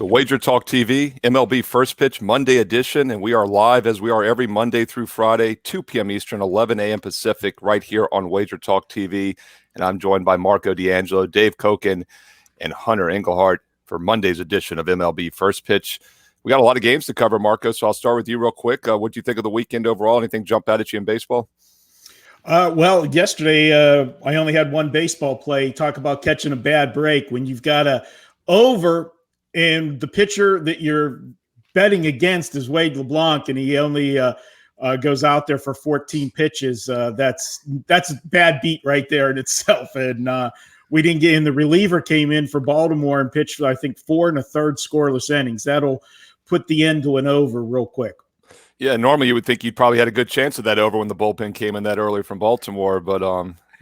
to Wager Talk TV, MLB First Pitch Monday edition, and we are live as we are every Monday through Friday, 2 p.m. Eastern, 11 a.m. Pacific, right here on Wager Talk TV. And I'm joined by Marco D'Angelo, Dave Koken, and Hunter Engelhardt for Monday's edition of MLB First Pitch. We got a lot of games to cover, Marco, so I'll start with you real quick. What do you think of the weekend overall? Anything jump out at you in baseball? Well, yesterday I only had one baseball play. Talk about catching a bad break when you've got a over and the pitcher that you're betting against is Wade LeBlanc, and he only goes out there for 14 pitches. That's a bad beat right there in itself. And we didn't get in. The reliever came in for Baltimore and pitched, I think, 4 1/3 scoreless innings. That'll put the end to an over real quick. Yeah, normally you would think you'd probably had a good chance of that over when the bullpen came in that early from Baltimore, but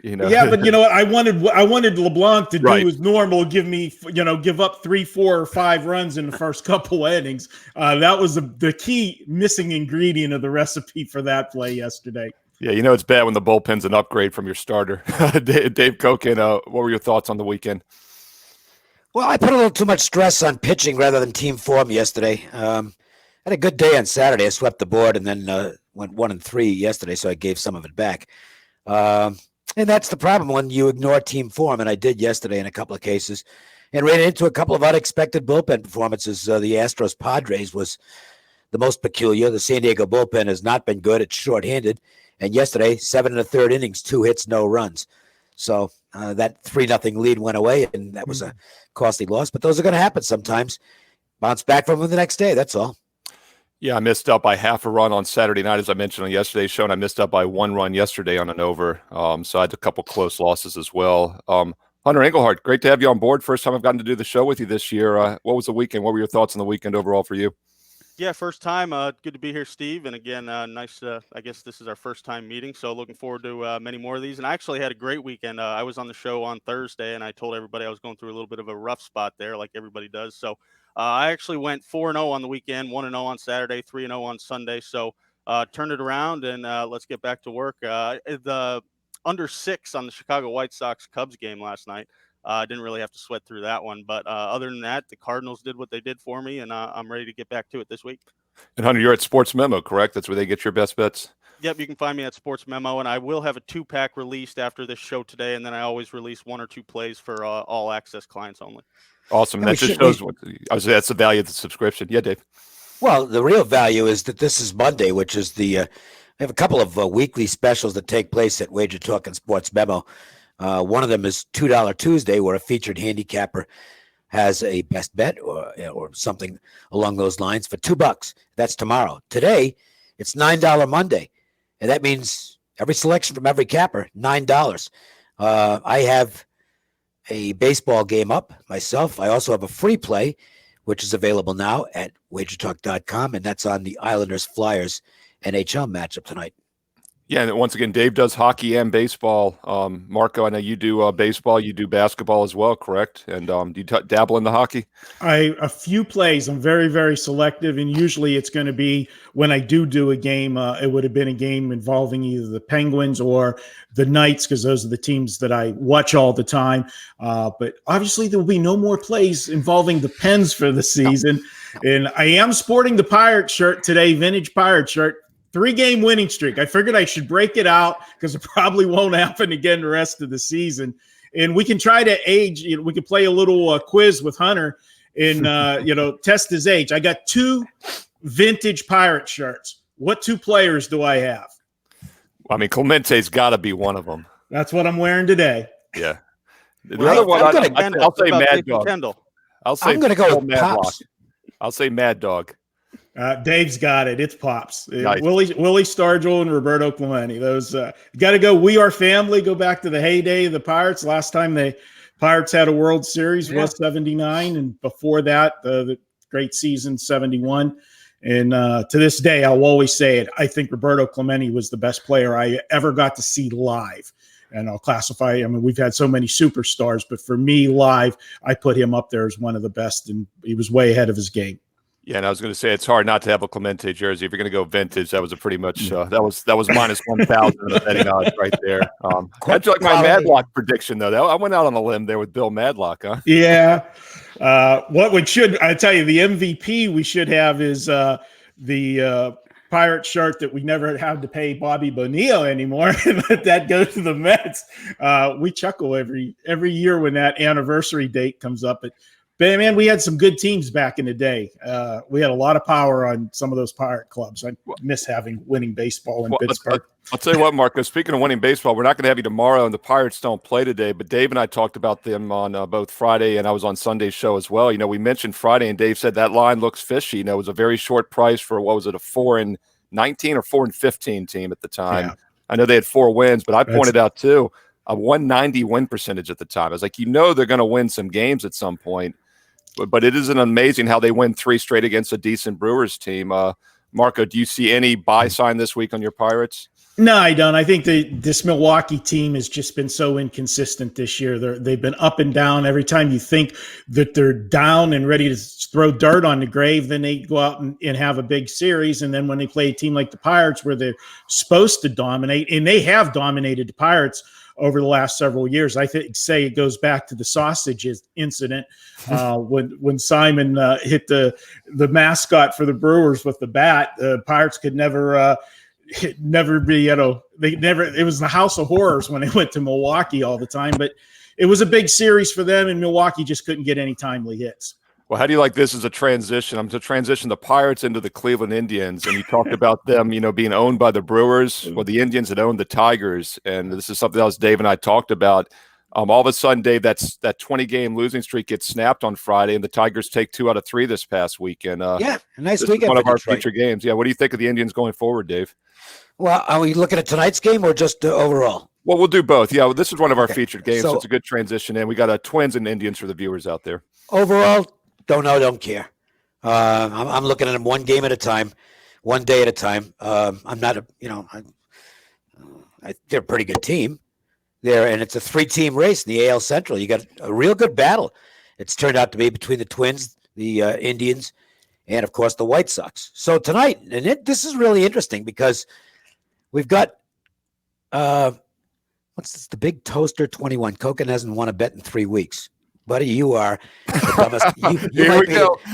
Yeah, but you know what? I wanted LeBlanc to do his normal, give up 3, 4, or 5 runs in the first couple of innings. That was the key missing ingredient of the recipe for that play yesterday. Yeah, it's bad when the bullpen's an upgrade from your starter. Dave Koken, what were your thoughts on the weekend? Well, I put a little too much stress on pitching rather than team form yesterday. Had a good day on Saturday. I swept the board and then went 1-3 yesterday, so I gave some of it back. And that's the problem when you ignore team form, and I did yesterday in a couple of cases, and ran into a couple of unexpected bullpen performances. The Astros-Padres was the most peculiar. The San Diego bullpen has not been good. It's shorthanded. And yesterday, 7 1/3 innings, 2 hits, no runs. So that 3-0 lead went away, and that was a costly loss. But those are going to happen sometimes. Bounce back from them the next day, that's all. Yeah, I missed up by half a run on Saturday night, as I mentioned on yesterday's show, and I missed up by 1 run yesterday on an over. So I had a couple close losses as well. Hunter Engelhardt, great to have you on board. First time I've gotten to do the show with you this year. What was the weekend? What were your thoughts on the weekend overall for you? Yeah, first time. Good to be here, Steve. And again, nice. I guess this is our first time meeting, so looking forward to many more of these. And I actually had a great weekend. I was on the show on Thursday, and I told everybody I was going through a little bit of a rough spot there, like everybody does. So I actually went 4-0 on the weekend, 1-0 on Saturday, 3-0 on Sunday. So turn it around and let's get back to work. The under 6 on the Chicago White Sox Cubs game last night. I didn't really have to sweat through that one. But other than that, the Cardinals did what they did for me, and I'm ready to get back to it this week. And Hunter, you're at Sports Memo, correct? That's where they get your best bets? Yep, you can find me at Sports Memo, and I will have a 2-pack released after this show today, and then I always release 1 or 2 plays for all access clients only. Awesome. That just shows that's the value of the subscription. Yeah, Dave. Well, the real value is that this is Monday, which is we have a couple of weekly specials that take place at Wager Talk and Sports Memo. One of them is $2 Tuesday, where a featured handicapper has a best bet or something along those lines for $2. That's tomorrow. Today, it's $9 Monday, and that means every selection from every capper, $9. I have a baseball game up myself. I also have a free play, which is available now at wagertalk.com, and that's on the Islanders Flyers NHL matchup tonight. Yeah, and once again, Dave does hockey and baseball. Marco, I know you do baseball, you do basketball as well, correct? And do you dabble in the hockey? A few plays. I'm very, very selective, and usually it's going to be when I do a game. It would have been a game involving either the Penguins or the Knights, because those are the teams that I watch all the time. But obviously, there will be no more plays involving the Pens for the season. And I am sporting the Pirate shirt today, vintage Pirate shirt. 3-game winning streak. I figured I should break it out because it probably won't happen again the rest of the season. And we can try to age. We can play a little quiz with Hunter and, test his age. I got 2 vintage Pirate shirts. What 2 players do I have? I mean, Clemente's got to be one of them. That's what I'm wearing today. Yeah. The other one, I'll say Mad Dog. I'm going to go with Mad Pops. I'll say Mad Dog. Dave's got it. It's Pops. Nice. Willie Stargell and Roberto Clemente. Those got to go. We Are Family. Go back to the heyday of the Pirates. Last time the Pirates had a World Series was 79, and before that, the great season 71. And to this day, I'll always say it. I think Roberto Clemente was the best player I ever got to see live. And I'll classify. I mean, we've had so many superstars, but for me, live, I put him up there as one of the best, and he was way ahead of his game. Yeah, and I was going to say it's hard not to have a Clemente jersey. If you're going to go vintage, that was a pretty much that was minus 1,000 in the betting odds right there. That's like my Madlock prediction though. I went out on a limb there with Bill Madlock, huh? Yeah. I tell you, the MVP we should have is the pirate shirt that we never had to pay Bobby Bonilla anymore and let that go to the Mets. We chuckle every year when that anniversary date comes up. But man, we had some good teams back in the day. We had a lot of power on some of those pirate clubs. I miss having winning baseball in Pittsburgh. I'll tell you what, Marco, speaking of winning baseball, we're not going to have you tomorrow, and the Pirates don't play today, but Dave and I talked about them on both Friday, and I was on Sunday's show as well. We mentioned Friday, and Dave said that line looks fishy. It was a very short price for, what was it, a 4-19 or 4-15 team at the time. Yeah. I know they had 4 wins, but I pointed out, too, a 190 win percentage at the time. I was like, they're going to win some games at some point. But it isn't amazing how they win 3 straight against a decent Brewers team. Marco, do you see any buy sign this week on your Pirates? No, I don't. I think this Milwaukee team has just been so inconsistent this year. They've been up and down. Every time you think that they're down and ready to throw dirt on the grave, then they go out and have a big series. And then when they play a team like the Pirates, where they're supposed to dominate, and they have dominated the Pirates over the last several years. I say it goes back to the sausage incident when Simon hit the mascot for the Brewers with the bat. The Pirates could never be, it was the house of horrors when they went to Milwaukee all the time. But it was a big series for them, and Milwaukee just couldn't get any timely hits. Well, how do you like this as a transition? I'm to transition the Pirates into the Cleveland Indians, and you talked about them, being owned by the Brewers. Well, the Indians had owned the Tigers, and this is something else Dave and I talked about. All of a sudden, Dave, that 20-game losing streak gets snapped on Friday, and the Tigers take 2 out of 3 this past weekend. A nice weekend. One of our future games. Yeah, what do you think of the Indians going forward, Dave? Well, are we looking at tonight's game or just overall? Well, we'll do both. Yeah, this is one of our featured games, so it's a good transition, and we got Twins and Indians for the viewers out there. Overall, don't know, don't care. I'm looking at them one game at a time, one day at a time. I'm not they're a pretty good team there, and it's a 3-team race in the AL Central. You got a real good battle. It's turned out to be between the Twins, the Indians, and of course the White Sox. So tonight, and this is really interesting because we've got what's this? The Big Toaster 21. Koken hasn't won a bet in 3 weeks. Buddy, you are the dumbest.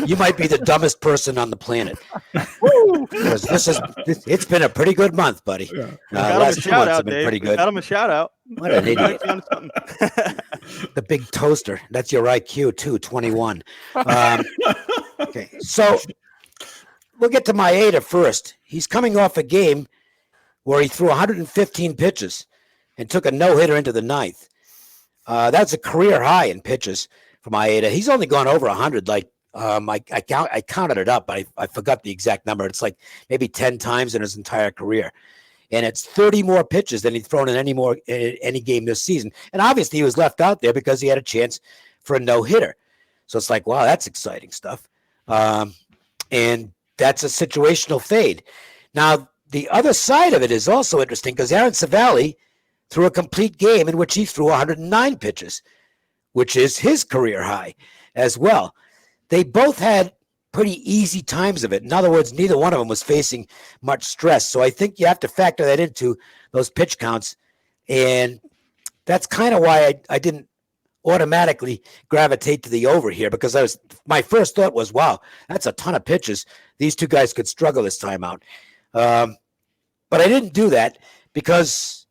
You might be the dumbest person on the planet. Because it's been a pretty good month, buddy. Yeah. Last 2 months have been pretty good. Got him a shout out. What an idiot! The Big Toaster. That's your IQ too. 21. Okay, so we'll get to Maeda first. He's coming off a game where he threw 115 pitches and took a no-hitter into the 9th. That's a career high in pitches for Maeda. He's only gone over 100. I counted it up, but I forgot the exact number. It's like maybe 10 times in his entire career, and it's 30 more pitches than he's thrown in any game this season. And obviously, he was left out there because he had a chance for a no hitter. So it's like, wow, that's exciting stuff. And that's a situational fade. Now, the other side of it is also interesting because Aaron Savali threw a complete game in which he threw 109 pitches, which is his career high as well. They both had pretty easy times of it. In other words, neither one of them was facing much stress. So I think you have to factor that into those pitch counts. And that's kind of why I didn't automatically gravitate to the over here, because my first thought was, wow, that's a ton of pitches. These 2 guys could struggle this time out. But I didn't do that because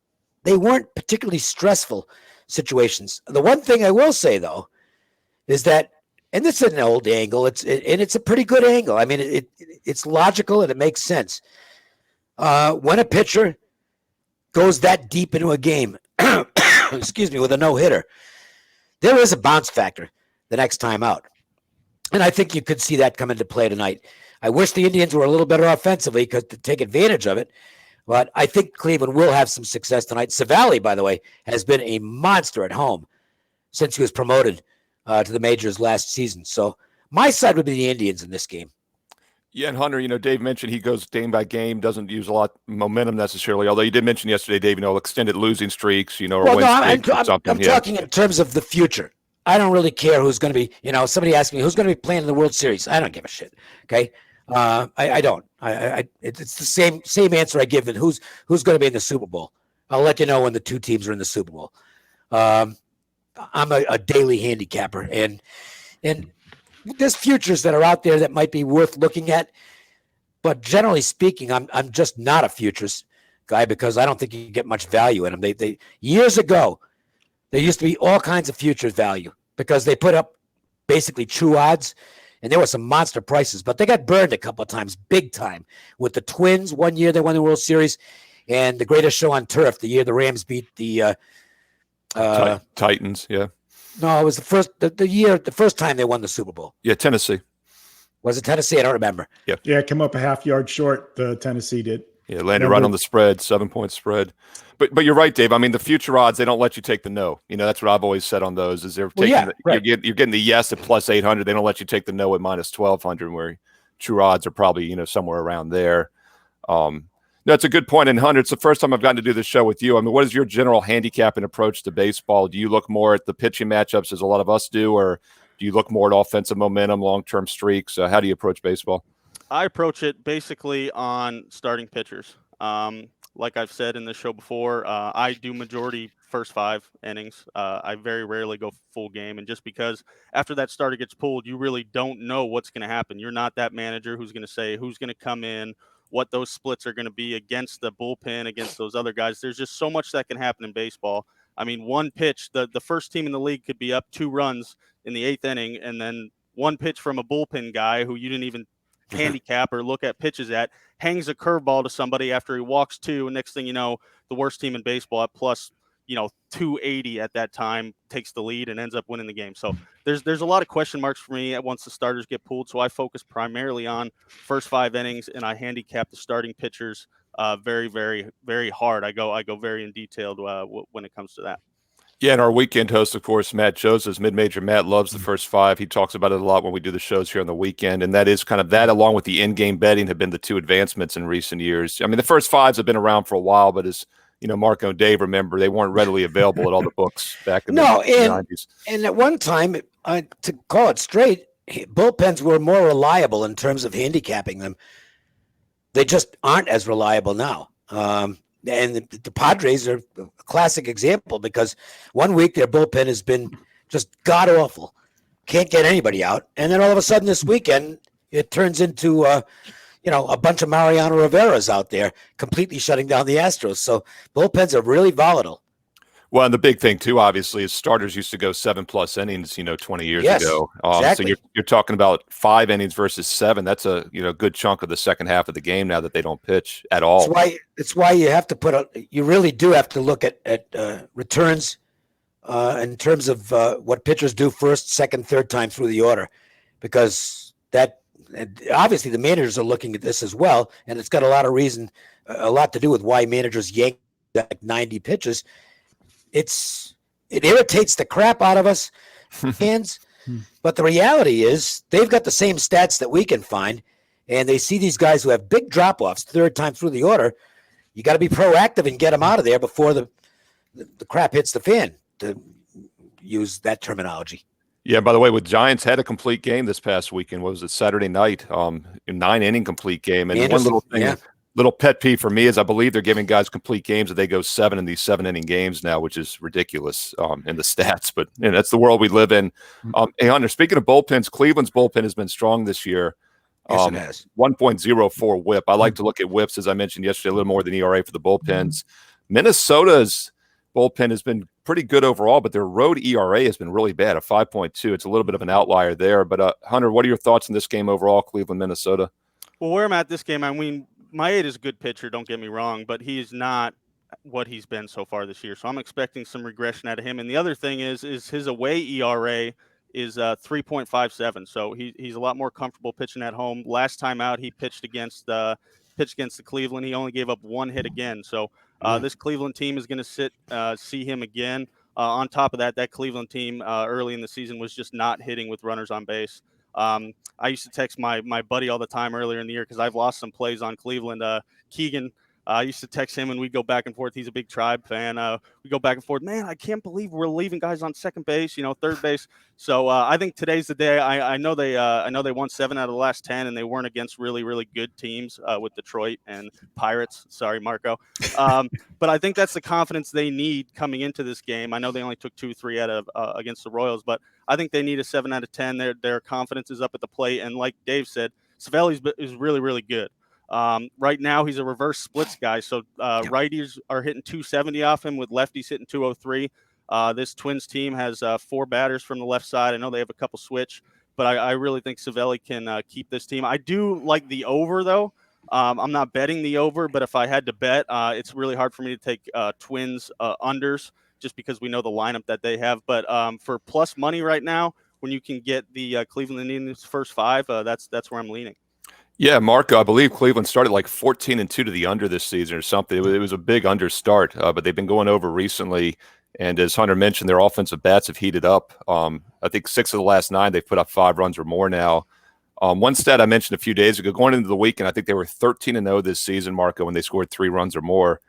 they weren't particularly stressful situations. The one thing I will say, though, is that, and this is an old angle, it's a pretty good angle. I mean, it's logical and it makes sense. When a pitcher goes that deep into a game, excuse me, with a no-hitter, there is a bounce factor the next time out. And I think you could see that come into play tonight. I wish the Indians were a little better offensively to take advantage of it. But I think Cleveland will have some success tonight. Savali, by the way, has been a monster at home since he was promoted to the majors last season. So my side would be the Indians in this game. Yeah, and Hunter, Dave mentioned he goes game by game, doesn't use a lot of momentum necessarily, although you did mention yesterday, Dave, extended losing streaks, or win streaks or something. I'm talking in terms of the future. I don't really care who's going to be, somebody asked me who's going to be playing in the World Series. I don't give a shit, okay? I don't. It's the same answer I give that who's going to be in the Super Bowl. I'll let you know when the 2 teams are in the Super Bowl. I'm a daily handicapper, and there's futures that are out there that might be worth looking at. But generally speaking, I'm just not a futures guy because I don't think you can get much value in them. They years ago, there used to be all kinds of futures value because they put up basically true odds, and there were some monster prices. But they got burned a couple of times, big time, with the Twins. One year they won the World Series, and the greatest show on turf, the year the Rams beat the Titans. Yeah. No, it was the first time they won the Super Bowl. Yeah, Tennessee. Was it Tennessee? I don't remember. Yeah, come up a half yard short. Tennessee did. Yeah, landed right on the spread, 7-point spread. But you're right, Dave. I mean, the future odds, they don't let you take the no. You know, that's what I've always said on those. Is they're taking you're getting the yes at plus 800. They don't let you take the no at minus 1200, where true odds are probably somewhere around there. No, it's a good point. And Hunter, it's the first time I've gotten to do this show with you. I mean, what is your general handicapping approach to baseball? Do you look more at the pitching matchups as a lot of us do, or do you look more at offensive momentum, long-term streaks? How do you approach baseball? I approach it basically on starting pitchers. Like I've said in the show before, I do majority first 5 innings. I very rarely go full game. And just because after that starter gets pulled, you really don't know what's going to happen. You're not that manager who's going to say who's going to come in, what those splits are going to be against the bullpen, against those other guys. There's just so much that can happen in baseball. I mean, one pitch, the first team in the league could be up 2 runs in the 8th inning, and then one pitch from a bullpen guy who you didn't even handicap or look at pitches at hangs a curveball to somebody after he walks 2, and next thing you know, the worst team in baseball at plus 280 at that time takes the lead and ends up winning the game. So there's a lot of question marks for me once the starters get pulled. So I focus primarily on first 5 innings, and I handicap the starting pitchers very, very, very hard. I go very in detailed when it comes to that. Yeah, and our weekend host, of course, Matt Josephs, Mid-Major Matt, loves the first 5. He talks about it a lot when we do the shows here on the weekend, and that is kind of that, along with the in-game betting, have been the 2 advancements in recent years. I mean, the first 5s have been around for a while, but as Marco and Dave remember, they weren't readily available at all the books back in the 90s. And at one time, to call it straight, bullpens were more reliable in terms of handicapping them. They just aren't as reliable now. And the Padres are a classic example because one week their bullpen has been just god-awful. Can't get anybody out. And then all of a sudden this weekend, it turns into, a bunch of Mariano Rivera's out there completely shutting down the Astros. So bullpens are really volatile. Well, and the big thing, too, obviously, is starters used to go 7+ innings, 20 years ago. Exactly. So you're talking about 5 innings versus 7. That's a good chunk of the second half of the game now that they don't pitch at all. It's why you have to you really do have to look at returns in terms of what pitchers do first, second, third time through the order, because that obviously the managers are looking at this as well, and it's got a lot to do with why managers yank back 90 pitches. It irritates the crap out of us fans, but the reality is they've got the same stats that we can find, and they see these guys who have big drop-offs third time through the order. You got to be proactive and get them out of there before the crap hits the fan, to use that terminology. Yeah, by the way, with Giants had a complete game this past weekend. What was it, Saturday night? 9-inning complete game. And Anderson, one little thing, little pet peeve for me is I believe they're giving guys complete games that they go 7 in these 7-inning games now, which is ridiculous in the stats. But that's the world we live in. Hey, Hunter, speaking of bullpens, Cleveland's bullpen has been strong this year. Yes, it has. 1.04 whip. I like to look at whips, as I mentioned yesterday, a little more than ERA for the bullpens. Minnesota's bullpen has been pretty good overall, but their road ERA has been really bad, a 5.2. It's a little bit of an outlier there. But Hunter, what are your thoughts on this game overall, Cleveland, Minnesota? Well, where I'm at this game, I mean, Maeda is a good pitcher, don't get me wrong, but he is not what he's been so far this year. So I'm expecting some regression out of him. And the other thing is his away ERA is 3.57. So he's a lot more comfortable pitching at home. Last time out, he pitched against the Cleveland. He only gave up 1 hit again. So this Cleveland team is going to see him again. On top of that Cleveland team early in the season was just not hitting with runners on base. I used to text my buddy all the time earlier in the year because I've lost some plays on Cleveland. Keegan I used to text him and we'd go back and forth. He's a big Tribe fan. We go back and forth. Man, I can't believe we're leaving guys on second base, third base. So I think today's the day. I know they won 7 out of the last 10, and they weren't against really, really good teams with Detroit and Pirates. Sorry, Marco. But I think that's the confidence they need coming into this game. I know they only took 2-3 out of against the Royals, but I think they need a 7 out of 10. Their confidence is up at the plate, and like Dave said, Cervelli is really, really good. Right now, he's a reverse splits guy, so righties are hitting 270 off him with lefties hitting 203. This Twins team has 4 batters from the left side. I know they have a couple switch, but I really think Cervelli can keep this team. I do like the over, though. I'm not betting the over, but if I had to bet, it's really hard for me to take Twins unders just because we know the lineup that they have. But for plus money right now, when you can get the Cleveland Indians first 5, that's where I'm leaning. Yeah, Marco, I believe Cleveland started like 14-2 to the under this season or something. It was a big under start, but they've been going over recently. And as Hunter mentioned, their offensive bats have heated up. I think 6 of the last 9, they've put up 5 runs or more now. One stat I mentioned a few days ago, going into the weekend, I think they were 13-0 this season, Marco, when they scored 3 runs or more.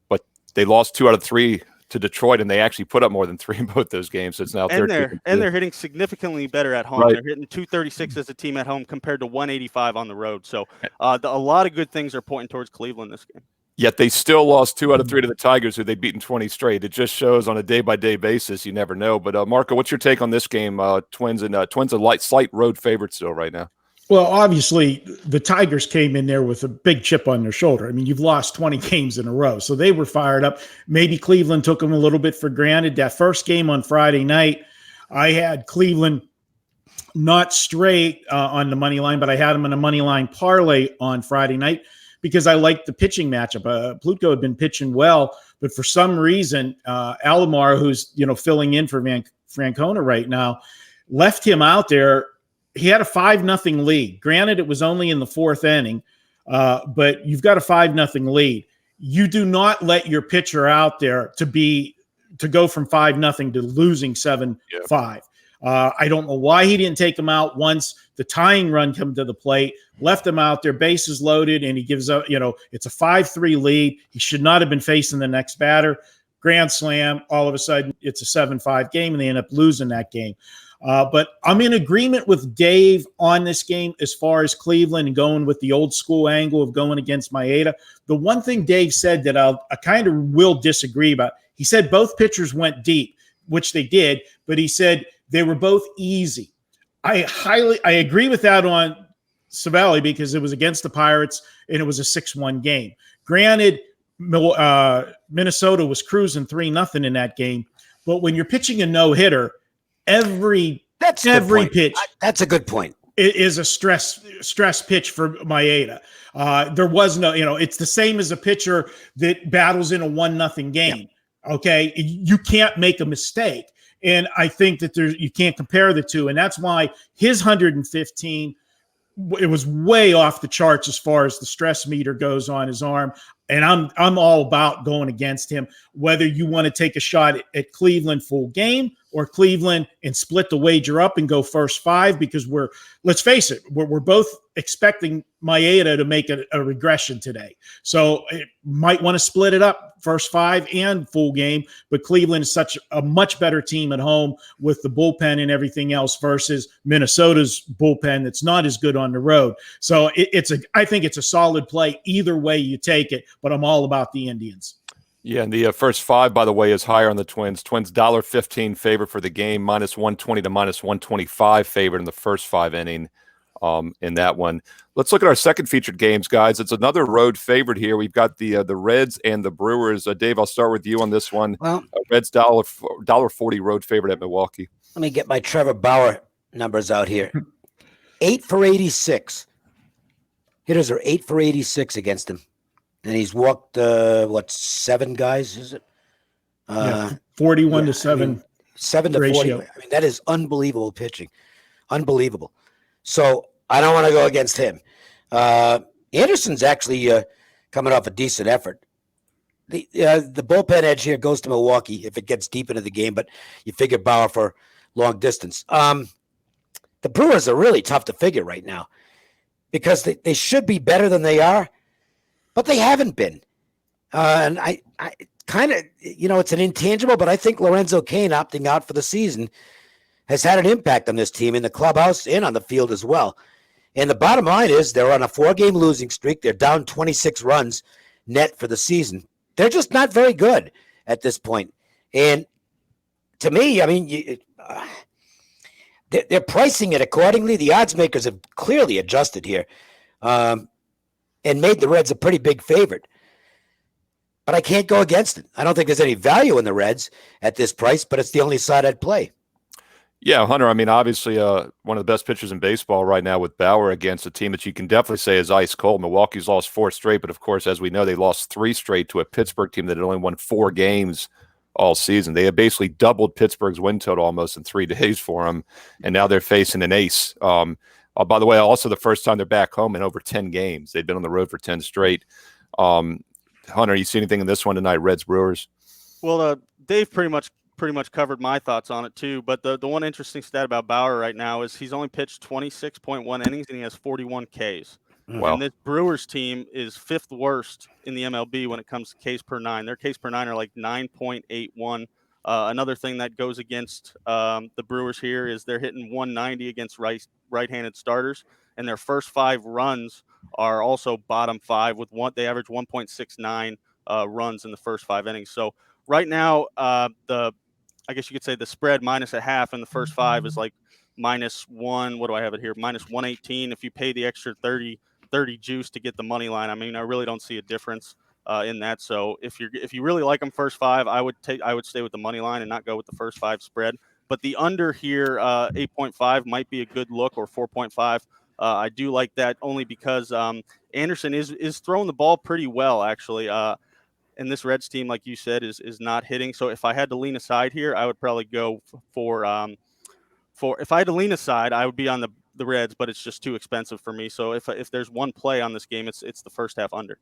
But they lost 2 out of 3 to Detroit, and they actually put up more than 3 in both those games. So it's now 13. And they're hitting significantly better at home. Right. They're hitting 236 as a team at home compared to 185 on the road. So a lot of good things are pointing towards Cleveland this game. Yet they still lost 2 out of 3 to the Tigers, who they've beaten 20 straight. It just shows on a day-by-day basis. You never know. But Marco, what's your take on this game? Twins a slight road favorite still right now. Well, obviously, the Tigers came in there with a big chip on their shoulder. I mean, you've lost 20 games in a row, so they were fired up. Maybe Cleveland took them a little bit for granted. That first game on Friday night, I had Cleveland not straight on the money line, but I had them in a money line parlay on Friday night because I liked the pitching matchup. Plutko had been pitching well, but for some reason, Alomar, who's filling in for Francona right now, left him out there. He had a 5-0 lead. Granted, it was only in the 4th inning, but you've got a 5-0 lead. You do not let your pitcher out there to go from 5-0 to losing 7-5. I don't know why he didn't take him out once the tying run come to the plate, left him out there, bases loaded, and he gives up, it's a 5-3 lead. He should not have been facing the next batter. Grand slam, all of a sudden it's a 7-5 game, and they end up losing that game. But I'm in agreement with Dave on this game as far as Cleveland and going with the old school angle of going against Maeda. The one thing Dave said that I kind of will disagree about, he said both pitchers went deep, which they did, but he said they were both easy. I agree with that on Cervelli because it was against the Pirates and it was a 6-1 game. Granted, Minnesota was cruising 3-0 in that game, but when you're pitching a no-hitter, every pitch. That's a good point. It is a stress pitch for Maeda. There was no, it's the same as a pitcher that battles in a 1-0 game. Yeah. Okay, you can't make a mistake, and I think that you can't compare the two, and that's why his 115. It was way off the charts as far as the stress meter goes on his arm. And I'm all about going against him, whether you want to take a shot at Cleveland full game or Cleveland and split the wager up and go first 5, because let's face it, we're both expecting Maeda to make a regression today. So it might want to split it up, first 5 and full game, but Cleveland is such a much better team at home with the bullpen and everything else versus Minnesota's bullpen that's not as good on the road. So I think it's a solid play either way you take it, but I'm all about the Indians. Yeah, and the first 5, by the way, is higher on the Twins. Twins $1.15 favorite for the game, -120 to -125 favorite in the first 5 inning in that one. Let's look at our second featured games, guys. It's another road favorite here. We've got the Reds and the Brewers. Dave, I'll start with you on this one. Well, Reds $1.40 road favorite at Milwaukee. Let me get my Trevor Bauer numbers out here. 8 for 86. Hitters are 8 for 86 against him. And he's walked, 7 guys, is it? 41 to 7. 7 to ratio. 40. I mean, that is unbelievable pitching. Unbelievable. So I don't want to go against him. Anderson's actually coming off a decent effort. The bullpen edge here goes to Milwaukee if it gets deep into the game, but you figure Bauer for long distance. The Brewers are really tough to figure right now because they should be better than they are, but they haven't been. And I kind of, it's an intangible, but I think Lorenzo Cain opting out for the season has had an impact on this team in the clubhouse and on the field as well. And the bottom line is they're on a 4-game losing streak. They're down 26 runs net for the season. They're just not very good at this point. And to me, I mean, they're pricing it accordingly. The odds makers have clearly adjusted here and made the Reds a pretty big favorite. But I can't go against it. I don't think there's any value in the Reds at this price, but it's the only side I'd play. Yeah, Hunter, I mean, obviously one of the best pitchers in baseball right now with Bauer against a team that you can definitely say is ice cold. Milwaukee's lost 4 straight, but of course, as we know, they lost 3 straight to a Pittsburgh team that had only won 4 games all season. They had basically doubled Pittsburgh's win total almost in 3 days for them, and now they're facing an ace. By the way, also the first time they're back home in over 10 games. They've been on the road for 10 straight. Hunter, you see anything in this one tonight, Reds Brewers? Well, Dave pretty much covered my thoughts on it too. But the one interesting stat about Bauer right now is he's only pitched 26.1 innings and he has 41 Ks. Wow. And this Brewers team is 5th worst in the MLB when it comes to Ks per 9. Their Ks per 9 are like 9.81. Another thing that goes against the Brewers here is they're hitting 190 against right-handed starters, and their first 5 runs are also bottom 5 with one. They average 1.69 runs in the first 5 innings. So right now, I guess you could say the spread -0.5 in the first 5 is like -1. What do I have it here? -118. If you pay the extra 30 juice to get the money line, I mean, I really don't see a difference in that. So if you really like them first 5, I would stay with the money line and not go with the first 5 spread. But the under here, 8.5 might be a good look, or 4.5. I do like that only because Anderson is throwing the ball pretty well, actually. And this Reds team, like you said, is not hitting. So if I had to lean aside here, I would probably go for if I had to lean aside, I would be on the Reds, but it's just too expensive for me. So if there's one play on this game, it's the first half under.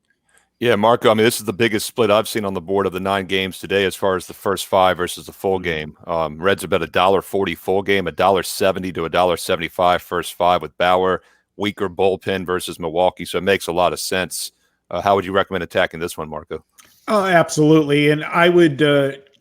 Yeah, Marco, I mean, this is the biggest split I've seen on the board of the 9 games today as far as the first 5 versus the full game. Reds are about $1.40 full game, $1.70 to $1.75 first 5 with Bauer, weaker bullpen versus Milwaukee. So it makes a lot of sense. How would you recommend attacking this one, Marco? Oh, absolutely. And I would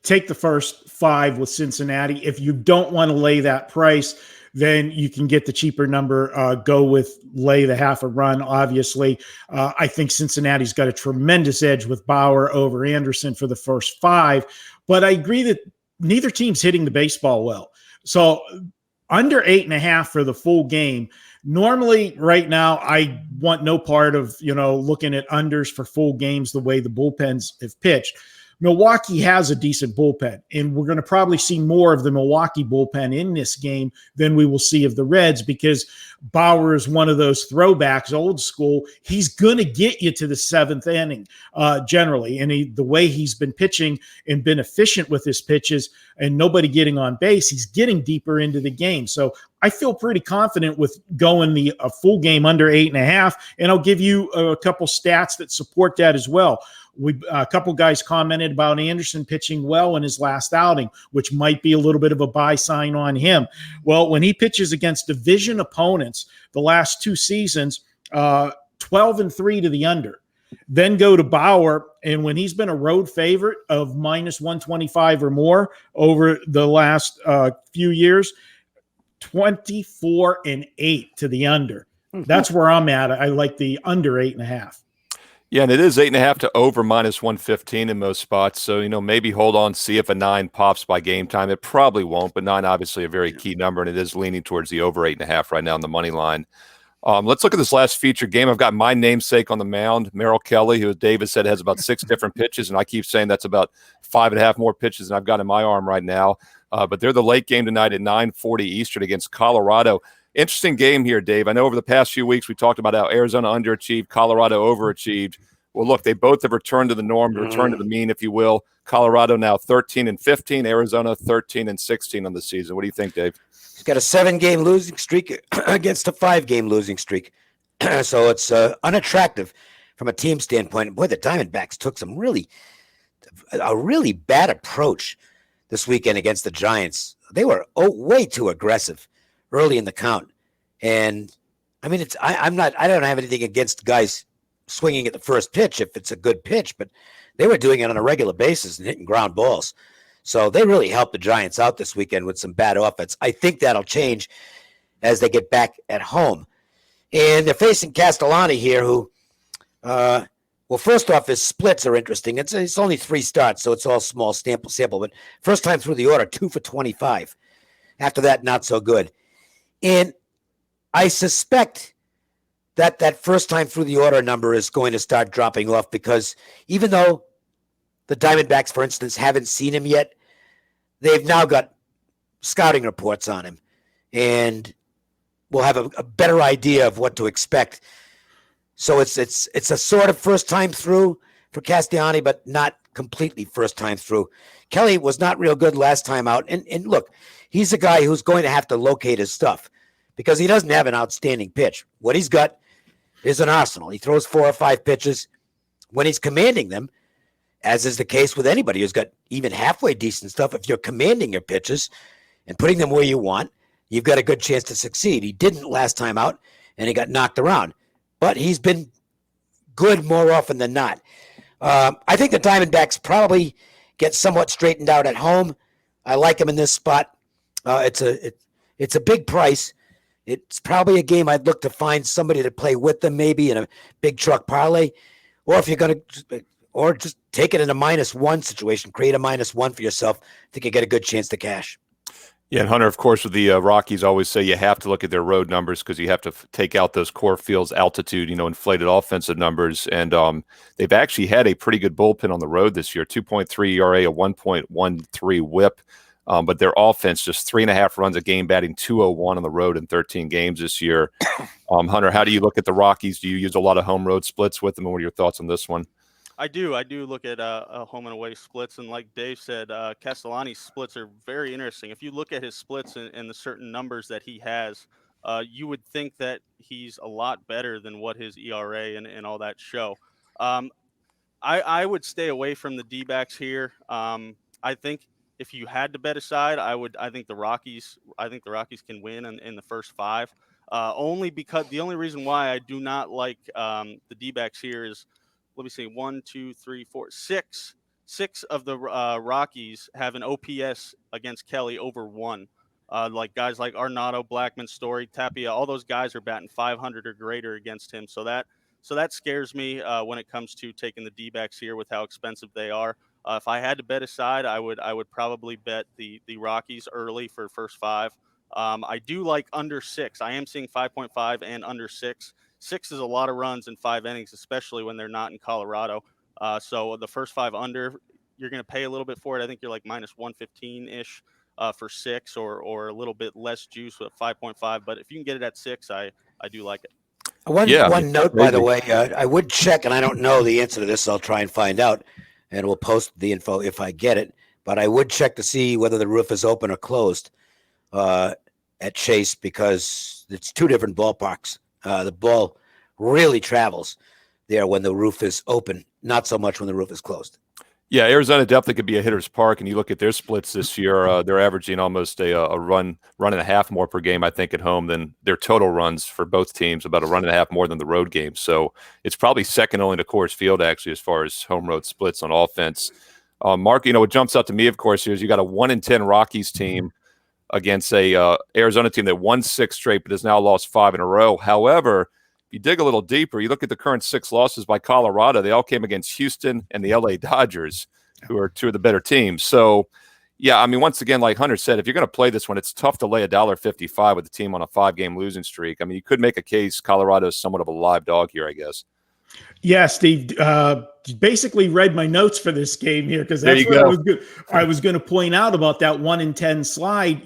take the first 5 with Cincinnati. If you don't want to lay that price, then you can get the cheaper number, go with lay the half a run, obviously. I think Cincinnati's got a tremendous edge with Bauer over Anderson for the first 5. But I agree that neither team's hitting the baseball well. So under 8.5 for the full game. Normally, right now, I want no part of, looking at unders for full games the way the bullpens have pitched. Milwaukee has a decent bullpen, and we're going to probably see more of the Milwaukee bullpen in this game than we will see of the Reds, because Bauer is one of those throwbacks, old school. He's going to get you to the 7th inning generally, and the way he's been pitching and been efficient with his pitches and nobody getting on base, he's getting deeper into the game. So I feel pretty confident with going a full game under 8.5, and I'll give you a couple stats that support that as well. A couple guys commented about Anderson pitching well in his last outing, which might be a little bit of a buy sign on him. Well, when he pitches against division opponents the last 2 seasons, 12-3 to the under. Then go to Bauer, and when he's been a road favorite of -125 or more over the last few years, 24-8 to the under. That's where I'm at. I like the under 8.5. Yeah, and it is 8.5 to over -115 in most spots. So, maybe hold on, see if a 9 pops by game time. It probably won't, but 9 obviously a very key number, and it is leaning towards the over 8.5 right now on the money line. Let's look at this last feature game. I've got my namesake on the mound, Merrill Kelly, who David said has about 6 different pitches, and I keep saying that's about 5.5 more pitches than I've got in my arm right now. But they're the late game tonight at 9:40 Eastern against Colorado. Interesting game here, Dave. I know over the past few weeks we talked about how Arizona underachieved, Colorado overachieved. Well, look, they both have returned to the norm, returned to the mean, if you will. Colorado now 13-15, Arizona 13-16 on the season. What do you think, Dave? He's got a 7-game losing streak against a 5-game losing streak. So it's unattractive from a team standpoint. Boy, the Diamondbacks took a really bad approach this weekend against the Giants. They were way too aggressive early in the count. And I mean, I don't have anything against guys swinging at the first pitch if it's a good pitch, but they were doing it on a regular basis and hitting ground balls. So they really helped the Giants out this weekend with some bad offense. I think that'll change as they get back at home. And they're facing Castellani here, who, well, first off, his splits are interesting. It's only 3 starts, so it's all small sample. But first time through the order, 2 for 25. After that, not so good. And I suspect that first time through the order number is going to start dropping off, because even though the Diamondbacks, for instance, haven't seen him yet, they've now got scouting reports on him, and we'll have a better idea of what to expect. So it's a sort of first time through for Castellani, but not completely first time through. Kelly was not real good last time out. And look, he's a guy who's going to have to locate his stuff because he doesn't have an outstanding pitch. What he's got is an arsenal. He throws 4 or 5 pitches when he's commanding them, as is the case with anybody who's got even halfway decent stuff. If you're commanding your pitches and putting them where you want, you've got a good chance to succeed. He didn't last time out, and he got knocked around. But he's been good more often than not. I think the Diamondbacks probably get somewhat straightened out at home. I like him in this spot. It's a big price. It's probably a game I'd look to find somebody to play with them, maybe in a big truck parlay, or if you're going to, or just take it in a -1 situation, create a -1 for yourself. I think you get a good chance to cash. Yeah, and Hunter, of course, with the Rockies, always say you have to look at their road numbers because you have to take out those core fields altitude, inflated offensive numbers. And they've actually had a pretty good bullpen on the road this year, 2.3 ERA, a 1.13 whip. But their offense, just 3.5 runs a game, batting .201 on the road in 13 games this year. Hunter, how do you look at the Rockies? Do you use a lot of home road splits with them? And what are your thoughts on this one? I do look at home and away splits, and like Dave said, Castellani's splits are very interesting. If you look at his splits and the certain numbers that he has, you would think that he's a lot better than what his ERA and all that show. I would stay away from the D-backs here. I think if you had to bet a side, I think the Rockies can win in the first 5. Only because the only reason why I do not like the D-backs here is, let me see, 1, 2, 3, 4, 6. 6 of the Rockies have an OPS against Kelly over 1. Like guys like Arenado, Blackman, Story, Tapia, all those guys are batting 500 or greater against him. So that scares me when it comes to taking the D-backs here with how expensive they are. If I had to bet a side, I would probably bet the Rockies early for first 5. I do like under 6. I am seeing 5.5 and under 6. 6 is a lot of runs in 5 innings, especially when they're not in Colorado. So the first 5 under, you're going to pay a little bit for it. I think you're like -115-ish for 6 or a little bit less juice with 5.5. But if you can get it at 6, I do like it. One note, by the way, I would check, and I don't know the answer to this. So I'll try and find out, and we'll post the info if I get it. But I would check to see whether the roof is open or closed at Chase, because it's 2 different ballparks. The ball really travels there when the roof is open, not so much when the roof is closed. Yeah, Arizona definitely could be a hitter's park, and you look at their splits this year, they're averaging almost a run and a half more per game, I think, at home than their total runs for both teams, about a run and a half more than the road games. So it's probably second only to Coors Field, actually, as far as home road splits on offense. Mark, what jumps out to me, of course, here is you got a 1-10 Rockies team against a Arizona team that won 6 straight but has now lost 5 in a row. However, if you dig a little deeper, you look at the current 6 losses by Colorado, they all came against Houston and the LA Dodgers, who are 2 of the better teams. So, yeah, I mean, once again, like Hunter said, if you're going to play this one, it's tough to lay $1.55 with the team on a 5-game losing streak. I mean, you could make a case Colorado is somewhat of a live dog here, I guess. Yeah, Steve, basically read my notes for this game here, because that's what I was going to point out about that 1-10 slide.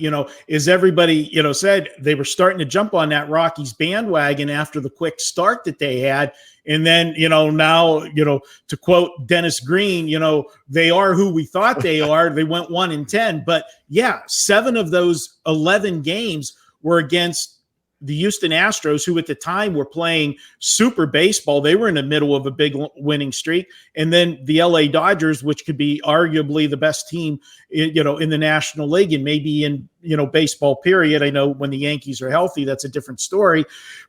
Is everybody, said they were starting to jump on that Rockies bandwagon after the quick start that they had. And then, now, to quote Dennis Green, they are who we thought they are. They went 1-10. But yeah, 7 of those 11 games were against the Houston Astros, who at the time were playing super baseball. They were in the middle of a big winning streak. And then the LA Dodgers, which could be arguably the best team, in the National League and maybe in, baseball period. I know when the Yankees are healthy, that's a different story.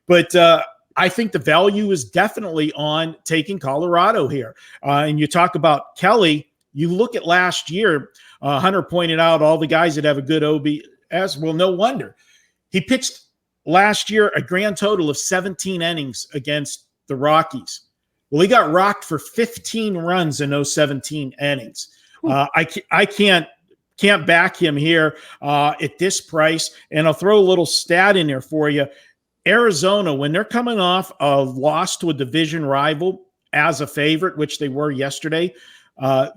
But I think the value is definitely on taking Colorado here. And you talk about Kelly, you look at last year, Hunter pointed out all the guys that have a good OBS. Well, no wonder. He pitched last year a grand total of 17 innings against the Rockies. Well, he got rocked for 15 runs in those 17 innings. I can't back him here at this price. And I'll throw a little stat in there for you. Arizona, when they're coming off a loss to a division rival as a favorite, which they were yesterday,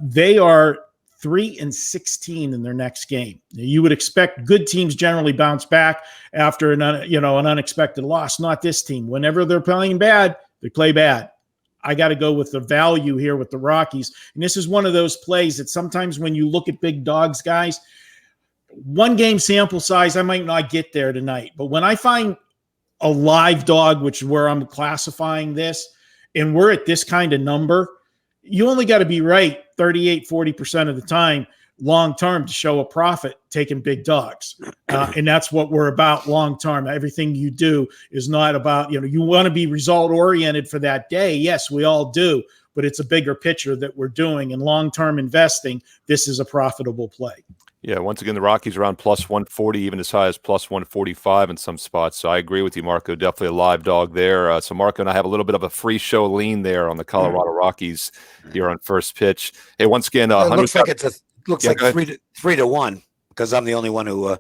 they are 3-16 in their next game. You would expect good teams generally bounce back after an unexpected loss. Not this team. Whenever they're playing bad, they play bad. I got to go with the value here with the Rockies. And this is one of those plays that sometimes when you look at big dogs, guys, one game sample size, I might not get there tonight. But when I find a live dog, which is where I'm classifying this, and we're at this kind of number, you only got to be right 40% of the time long-term to show a profit taking big dogs. And that's what we're about long-term. Everything you do is not about, you want to be result-oriented for that day. Yes, we all do, but it's a bigger picture that we're doing. And long-term investing, this is a profitable play. Yeah, once again, the Rockies around plus 140, even as high as plus 145 in some spots. So I agree with you, Marco. Definitely a live dog there. So Marco and I have a little bit of a free show lean there on the Colorado Rockies here on first pitch. Hey, once again, it looks like looks like 3-1 because I'm the only one who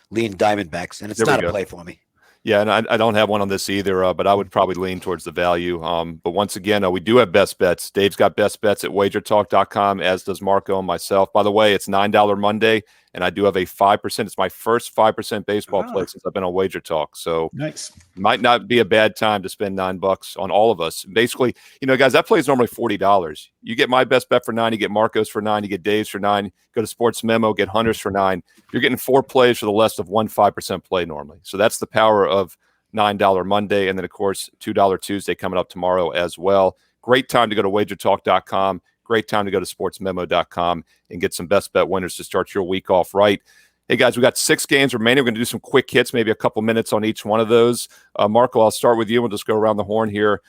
leaned Diamondbacks, and it's not a play for me. Yeah, and I don't have one on this either, but I would probably lean towards the value. But once again, we do have best bets. Dave's got best bets at wagertalk.com, as does Marco and myself. By the way, it's $9 Monday, and I do have a 5%. It's my first 5% baseball play since I've been on Wager Talk. So nice. Might not be a bad time to spend $9 on all of us. Basically, guys, that play is normally $40. You get my best bet for $9, you get Marco's for $9, you get Dave's for $9, go to Sports Memo, get Hunter's for $9. You're getting 4 plays for the less of 5% play normally. So that's the power of $9 Monday. And then, of course, $2 Tuesday coming up tomorrow as well. Great time to go to wagertalk.com. Great time to go to sportsmemo.com and get some best bet winners to start your week off right. Hey, guys, we got 6 games remaining. We're going to do some quick hits, maybe a couple minutes on each one of those. Marco, I'll start with you. We'll just go around the horn here.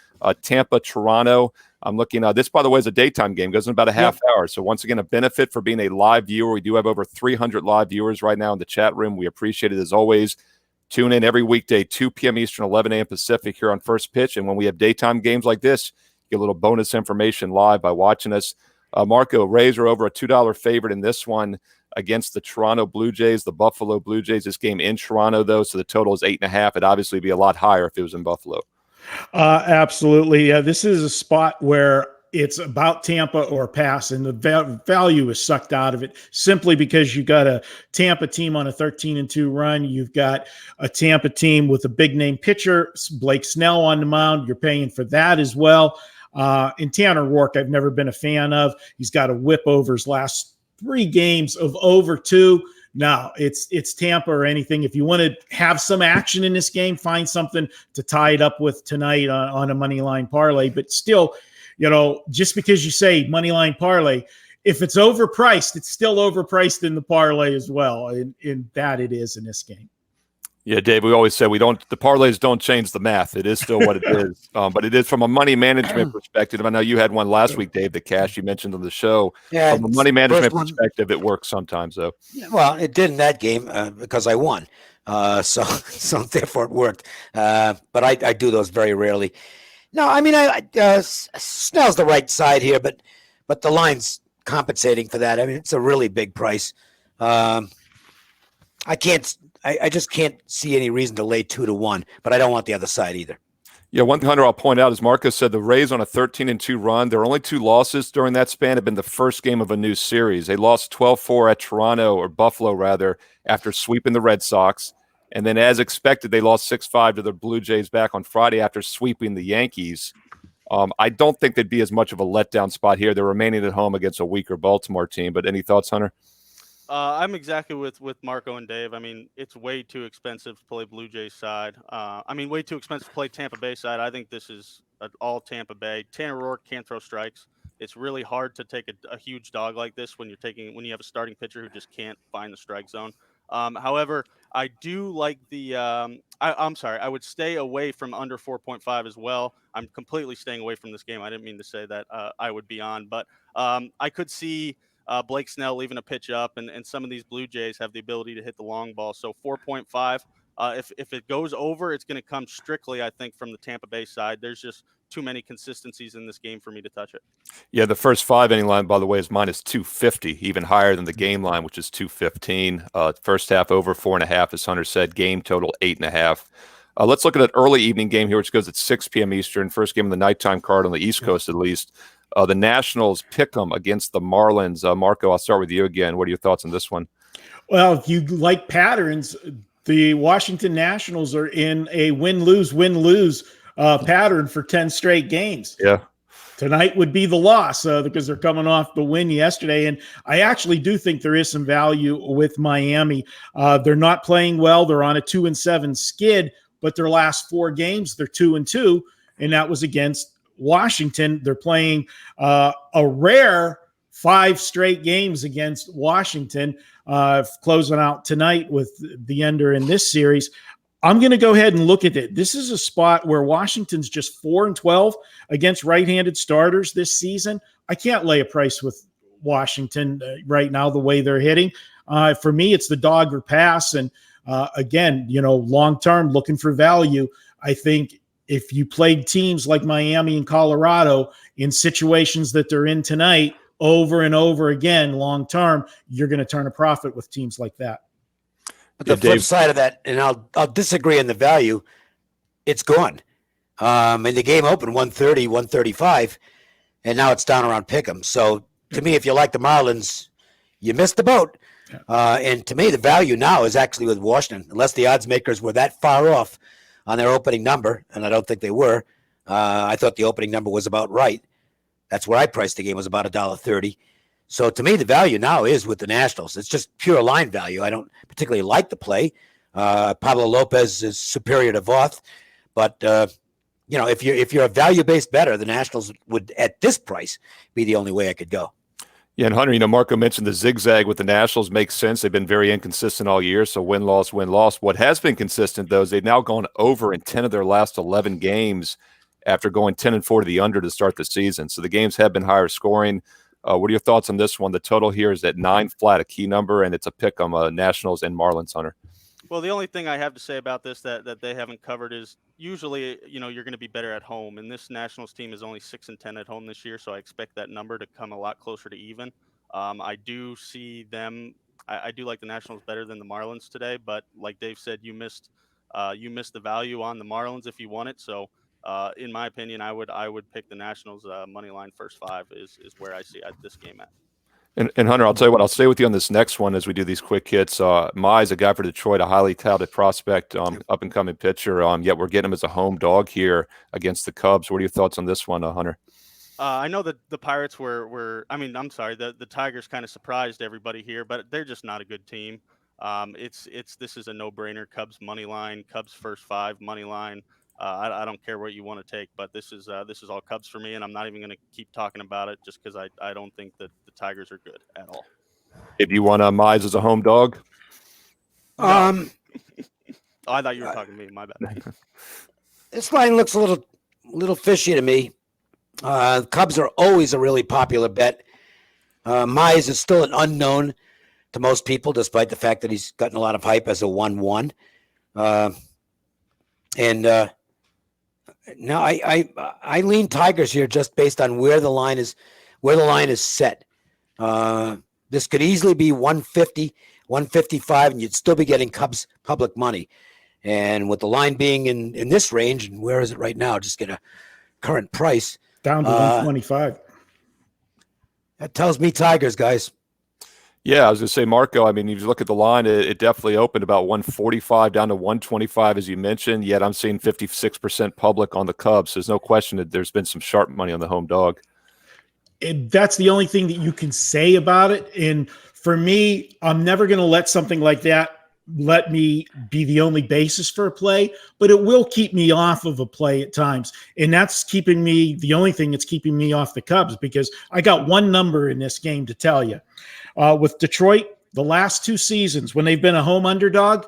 Tampa, Toronto. I'm looking this, by the way, is a daytime game. Goes in about a half hour. So once again, a benefit for being a live viewer. We do have over 300 live viewers right now in the chat room. We appreciate it as always. Tune in every weekday, 2 p.m. Eastern, 11 a.m. Pacific here on First Pitch. And when we have daytime games like this, you get a little bonus information live by watching us. Marco, Rays are over a $2 favorite in this one against the Toronto Blue Jays, the Buffalo Blue Jays. This game in Toronto, though, so the total is 8.5. It'd obviously be a lot higher if it was in Buffalo. Absolutely. This is a spot where it's about Tampa or pass, and the value is sucked out of it simply because you got a Tampa team on a 13-2 run. You've got a Tampa team with a big-name pitcher, Blake Snell on the mound. You're paying for that as well. And Tanner Rourke, I've never been a fan of. He's got a whip over his last 3 games of over 2. No, it's Tampa or anything. If you want to have some action in this game, find something to tie it up with tonight on a money line parlay. But still, just because you say money line parlay, if it's overpriced, it's still overpriced in the parlay as well. In that it is in this game. Yeah, Dave, we always say the parlays don't change the math. It is still what it is. But it is from a money management perspective. I know you had one last week, Dave, the cash you mentioned on the show. Yeah, from a money management perspective, it works sometimes, though. Yeah, well, it did in that game because I won. So therefore it worked. But I do those very rarely. No, I mean, Snell's the right side here, but the line's compensating for that. I mean, it's a really big price. I just can't see any reason to lay 2-1, but I don't want the other side either. Yeah, one thing, Hunter, I'll point out, as Marcus said, the Rays on a 13-2 run, their only 2 losses during that span have been the first game of a new series. They lost 12-4 at Toronto, or Buffalo rather, after sweeping the Red Sox. And then, as expected, they lost 6-5 to the Blue Jays back on Friday after sweeping the Yankees. I don't think they'd be as much of a letdown spot here. They're remaining at home against a weaker Baltimore team. But any thoughts, Hunter? I'm exactly with Marco and Dave. I mean, it's way too expensive to play Blue Jays side. Way too expensive to play Tampa Bay side. I think this is all Tampa Bay. Tanner Rourke can't throw strikes. It's really hard to take a huge dog like this when you have a starting pitcher who just can't find the strike zone. However, I do like the. I'm sorry. I would stay away from under 4.5 as well. I'm completely staying away from this game. I didn't mean to say that I would be on, but I could see Blake Snell leaving a pitch up, and some of these Blue Jays have the ability to hit the long ball. So 4.5. If it goes over, it's going to come strictly, I think, from the Tampa Bay side. There's just too many consistencies in this game for me to touch it. Yeah, the first 5 inning line, by the way, is minus 250, even higher than the game line, which is 215. First half over 4.5, as Hunter said. Game total 8.5. Let's look at an early evening game here, which goes at 6 p.m. Eastern. First game of the nighttime card on the East Coast, at least. The Nationals pick 'em against the Marlins. Marco, I'll start with you again. What are your thoughts on this one? Well, if you like patterns, the Washington Nationals are in a win-lose pattern for 10 straight games. Yeah. Tonight would be the loss because they're coming off the win yesterday. And I actually do think there is some value with Miami. They're not playing well. They're on a 2-7 skid, but their last 4 games, they're 2-2, and that was against Washington. They're playing a rare 5 straight games against Washington, closing out tonight with the ender in this series. I'm going to go ahead and look at it. This is a spot where Washington's just 4-12 against right-handed starters this season. I can't lay a price with Washington right now the way they're hitting. For me, it's the dog or pass. And again, long-term looking for value. I think if you played teams like Miami and Colorado in situations that they're in tonight over and over again, long-term, you're going to turn a profit with teams like that. But the flip side of that, and I'll disagree on the value, it's gone. And the game opened 130, 135, and now it's down around pick'em. So to me, if you like the Marlins, you missed the boat. And to me, the value now is actually with Washington, unless the odds makers were that far off on their opening number, and I don't think they were. I thought the opening number was about right. That's where I priced the game, was about $1.30. So to me, the value now is with the Nationals. It's just pure line value. I don't particularly like the play. Pablo Lopez is superior to Voth, but if you're a value-based bettor, the Nationals would, at this price, be the only way I could go. Yeah, and Hunter, Marco mentioned the zigzag with the Nationals makes sense. They've been very inconsistent all year, so win-loss, win-loss. What has been consistent, though, is they've now gone over in 10 of their last 11 games after going 10-4 to the under to start the season. So the games have been higher scoring. What are your thoughts on this one? The total here is at 9 flat, a key number, and it's a pick on Nationals and Marlins, Hunter. Well, the only thing I have to say about this that they haven't covered is usually, you're going to be better at home. And this Nationals team is only 6-10 at home this year, so I expect that number to come a lot closer to even. I do see them. I do like the Nationals better than the Marlins today, but like Dave said, you missed the value on the Marlins if you want it. So in my opinion, I would pick the Nationals money line first 5 is where I see this game at. And Hunter, I'll tell you what, I'll stay with you on this next one as we do these quick hits. Mize, a guy for Detroit, a highly touted prospect, up and coming pitcher. Yet we're getting him as a home dog here against the Cubs. What are your thoughts on this one, Hunter? I know that the Pirates the Tigers kind of surprised everybody here, but they're just not a good team. This is a no-brainer. Cubs money line, Cubs first 5 money line. I don't care what you want to take, but this is all Cubs for me, and I'm not even going to keep talking about it just because I don't think that the Tigers are good at all. If you want Mize as a home dog? Oh, I thought you were talking to me. My bad. This line looks a little fishy to me. Cubs are always a really popular bet. Mize is still an unknown to most people, despite the fact that he's gotten a lot of hype as a 1-1. No, I lean Tigers here just based on where the line is set. This could easily be 150, 155, and you'd still be getting Cubs public money. And with the line being in this range, and where is it right now? Just get a current price. Down to 125. That tells me Tigers, guys. Yeah, I was going to say, Marco, if you look at the line, it definitely opened about 145 down to 125, as you mentioned, yet I'm seeing 56% public on the Cubs. So there's no question that there's been some sharp money on the home dog. That's the only thing that you can say about it. And for me, I'm never going to let something like that let me be the only basis for a play, but it will keep me off of a play at times. And that's the only thing that's keeping me off the Cubs, because I got one number in this game to tell you. With Detroit, the last 2 seasons, when they've been a home underdog,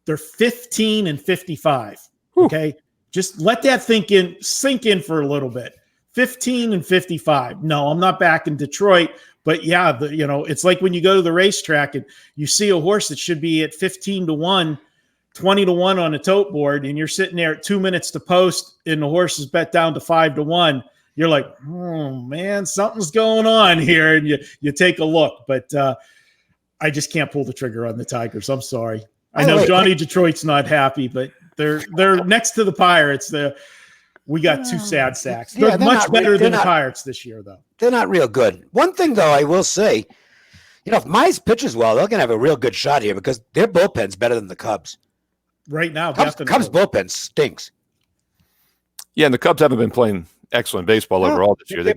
They're 15 and 55. Okay. Just let that sink in for a little bit. 15 and 55. No, I'm not back in Detroit, but yeah, it's like when you go to the racetrack and you see a horse that should be at 15-1, 20-1 on a tote board, and you're sitting there at 2 minutes to post and the horse is bet down to 5-1. You're like, oh man, something's going on here. And you take a look, but I just can't pull the trigger on the Tigers. I'm sorry. I know Johnny Detroit's not happy, but they're next to the Pirates. We got two sad sacks. They're much better than the Pirates this year, though. They're not real good. One thing, though, I will say, if Mize pitches well, they're going to have a real good shot here because their bullpen's better than the Cubs. Right now, Cubs bullpen stinks. Yeah, and the Cubs haven't been playing excellent baseball overall this year. They're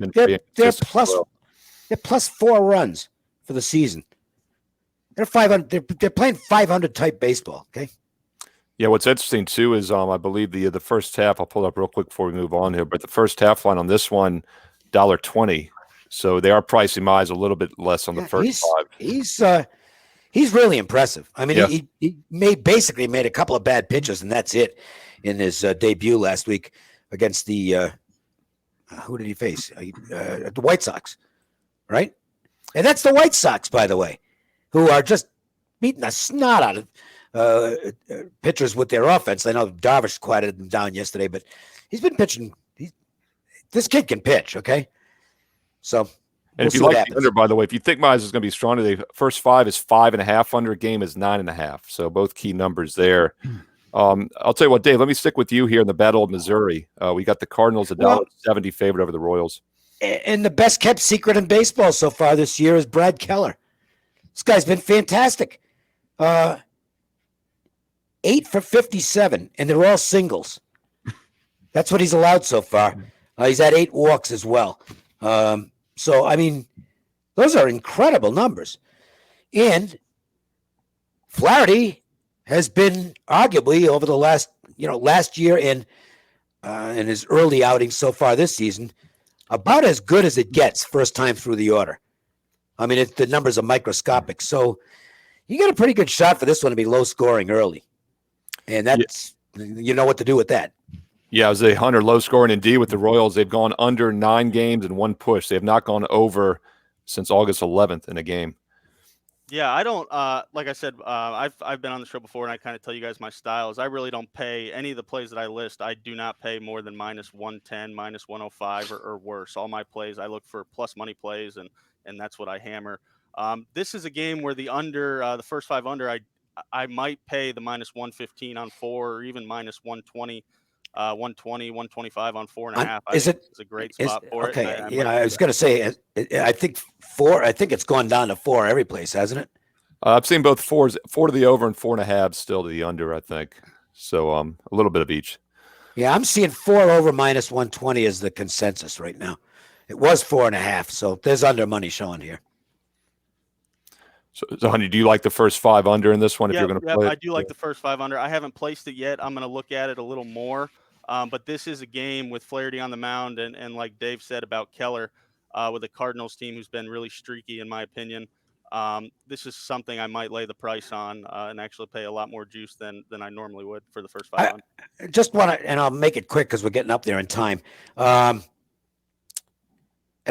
plus 4 runs for the season. They're 500. They're playing 500 type baseball. Okay. Yeah, what's interesting too is I believe the first half. I'll pull it up real quick before we move on here. But the first half line on this one, $1.20. So they are pricing Mize a little bit less on the first 5. He's really impressive. I mean, he basically made a couple of bad pitches, and that's it in his debut last week against the who did he face? The White Sox, right? And that's the White Sox, by the way, who are just beating the snot out of pitchers with their offense. I know Darvish quieted them down yesterday, but he's been pitching. This kid can pitch, okay? So, and if you like the under, by the way, if you think Mize is going to be strong today, first 5 is 5.5 under, game is 9.5. So both key numbers there. I'll tell you what, Dave, let me stick with you here in the Battle of Missouri. We got the Cardinals $1.70 favorite over the Royals. And the best kept secret in baseball so far this year is Brad Keller. This guy's been fantastic. 8 for 57, and they're all singles. That's what he's allowed so far. He's had 8 walks as well. So, I mean, those are incredible numbers. And Flaherty has been arguably over the last year and in his early outings so far this season, about as good as it gets first time through the order. I mean, the numbers are microscopic. So you got a pretty good shot for this one to be low scoring early. And that's, you know what to do with that. Yeah, it was a Hunter low scoring indeed with the Royals. They've gone under 9 games and 1 push. They have not gone over since August 11th in a game. Yeah, I don't like I said, I've been on the show before, and I kind of tell you guys my styles. I really don't pay any of the plays that I list. I do not pay more than -110, -105 or worse. All my plays, I look for plus money plays, and that's what I hammer. This is a game where the under, the first 5 under, I might pay the -115 on 4 or even -120. 120, 125 on 4.5. It's a great spot for it. Okay, I was going to say, I think 4. I think it's gone down to 4 every place, hasn't it? I've seen both 4 to the over and 4.5 still to the under, I think. So a little bit of each. Yeah, I'm seeing 4 over -120 as the consensus right now. It was 4.5, so there's under money showing here. So, honey, do you like the first 5 under in this one? If you're going to play it? I do like the first 5 under. I haven't placed it yet. I'm going to look at it a little more. But this is a game with Flaherty on the mound, and like Dave said about Keller, with a Cardinals team who's been really streaky, in my opinion. This is something I might lay the price on and actually pay a lot more juice than I normally would for the first 5 under. Just want to, and I'll make it quick because we're getting up there in time. At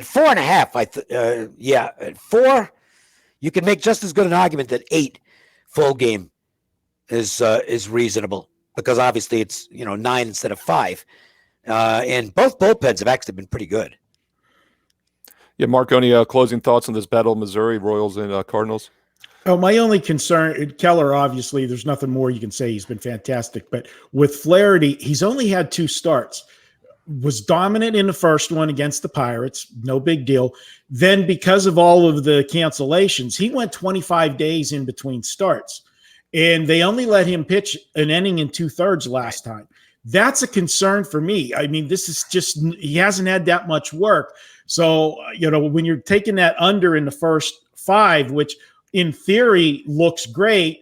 4.5, at 4, you can make just as good an argument that 8 full game is reasonable. Because obviously it's 9 instead of 5, and both bullpens have actually been pretty good. Yeah, Mark, any closing thoughts on this Battle of Missouri, Royals and Cardinals? Oh, my only concern, Keller, obviously, there's nothing more you can say. He's been fantastic, but with Flaherty, he's only had 2 starts. Was dominant in the first one against the Pirates, no big deal. Then because of all of the cancellations, he went 25 days in between starts. And they only let him pitch an inning and 2/3 last time. That's a concern for me. I mean, this is just, he hasn't had that much work. So, when you're taking that under in the first 5, which in theory looks great,